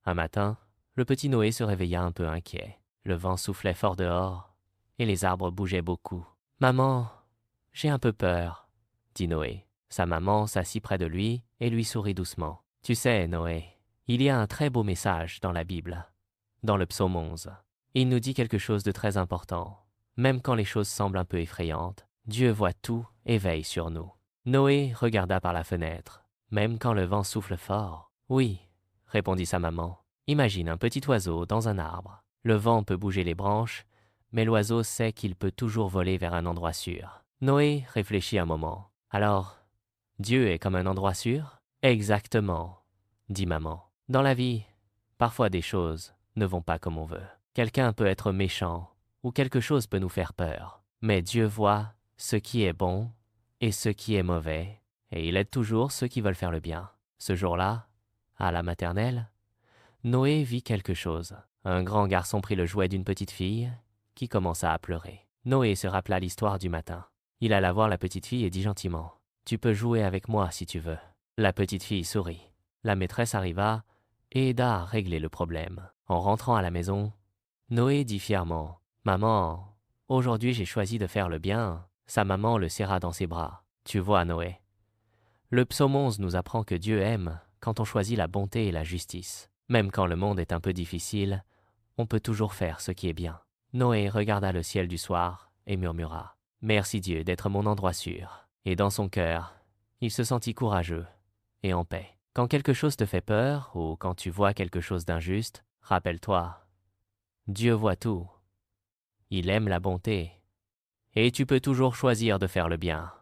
Un matin, le petit Noé se réveilla un peu inquiet. Le vent soufflait fort dehors, et les arbres bougeaient beaucoup. « Maman, j'ai un peu peur, » dit Noé. Sa maman s'assit près de lui et lui sourit doucement. « Tu sais, Noé, il y a un très beau message dans la Bible, dans le psaume 11. Il nous dit quelque chose de très important. Même quand les choses semblent un peu effrayantes, Dieu voit tout et veille sur nous. » Noé regarda par la fenêtre, même quand le vent souffle fort. « Oui, » répondit sa maman. « Imagine un petit oiseau dans un arbre. Le vent peut bouger les branches, mais l'oiseau sait qu'il peut toujours voler vers un endroit sûr. » Noé réfléchit un moment. « Alors, Dieu est comme un endroit sûr ?» « Exactement, » dit maman. « Dans la vie, parfois des choses ne vont pas comme on veut. Quelqu'un peut être méchant, ou quelque chose peut nous faire peur. Mais Dieu voit ce qui est bon et ce qui est mauvais, et il aide toujours ceux qui veulent faire le bien. » Ce jour-là, à la maternelle, Noé vit quelque chose. Un grand garçon prit le jouet d'une petite fille qui commença à pleurer. Noé se rappela l'histoire du matin. Il alla voir la petite fille et dit gentiment « Tu peux jouer avec moi si tu veux. » La petite fille sourit. La maîtresse arriva et aida à régler le problème. En rentrant à la maison, Noé dit fièrement « Maman, aujourd'hui j'ai choisi de faire le bien. » Sa maman le serra dans ses bras. « Tu vois, Noé, le psaume 11 nous apprend que Dieu aime quand on choisit la bonté et la justice. Même quand le monde est un peu difficile, on peut toujours faire ce qui est bien. » Noé regarda le ciel du soir et murmura « Merci Dieu d'être mon endroit sûr. » Et dans son cœur, il se sentit courageux et en paix. Quand quelque chose te fait peur ou quand tu vois quelque chose d'injuste, rappelle-toi, Dieu voit tout. Il aime la bonté et tu peux toujours choisir de faire le bien.